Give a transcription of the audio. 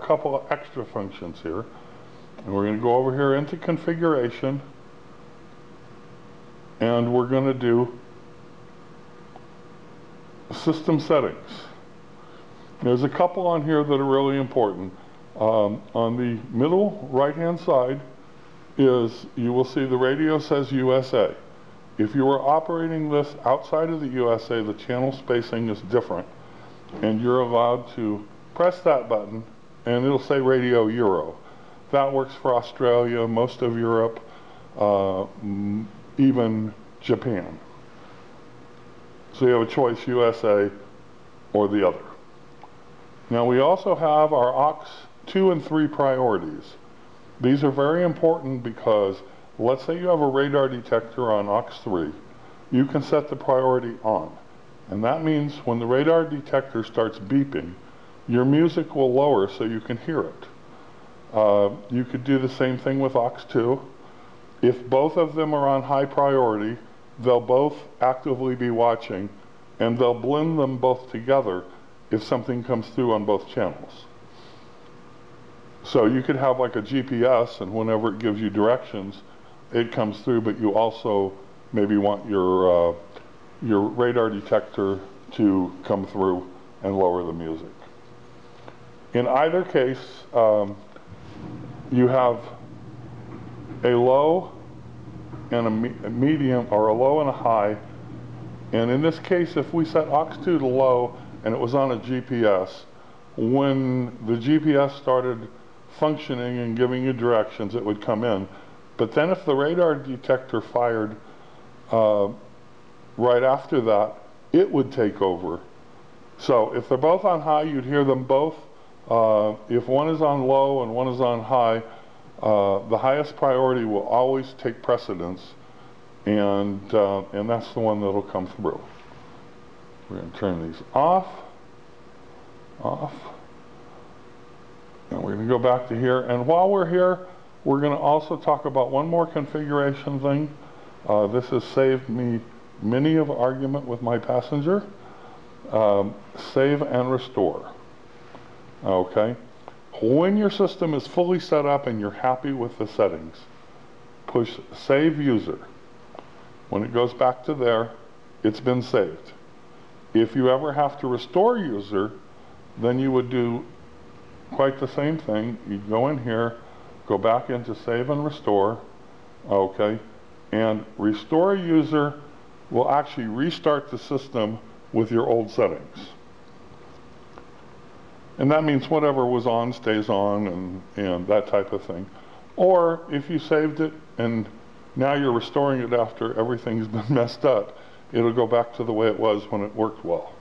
couple of extra functions here. And we're going to go over here into configuration, and we're going to do system settings. There's a couple on here that are really important. On the middle right-hand side is, you will see the radio says USA. If you are operating this outside of the USA, the channel spacing is different, and you're allowed to press that button and it'll say Radio Euro. That works for Australia, most of Europe, even Japan. So you have a choice, USA or the other. Now we also have our aux 2 and 3 priorities. These are very important because let's say you have a radar detector on aux 3, you can set the priority on. And that means when the radar detector starts beeping, your music will lower so you can hear it. You could do the same thing with aux 2. If both of them are on high priority, they'll both actively be watching, and they'll blend them both together if something comes through on both channels. So you could have like a GPS, and whenever it gives you directions, it comes through, but you also maybe want your radar detector to come through and lower the music. In either case, you have a low and a medium, or a low and a high. And in this case, if we set aux 2 to low and it was on a GPS, when the GPS started functioning and giving you directions, it would come in. But then if the radar detector fired right after that, it would take over. So if they're both on high, you'd hear them both. If one is on low and one is on high, the highest priority will always take precedence, and that's the one that'll come through. We're going to turn these off, and we're going to go back to here. And while we're here, we're going to also talk about one more configuration thing. This has saved me many of argument with my passenger. Save and restore. Okay? When your system is fully set up and you're happy with the settings, push Save User. When it goes back to there, it's been saved. If you ever have to restore user, then you would do quite the same thing. You'd go in here, go back into Save and Restore, okay? And Restore User will actually restart the system with your old settings. And that means whatever was on stays on, and that type of thing. Or if you saved it and now you're restoring it after everything's been messed up, it'll go back to the way it was when it worked well.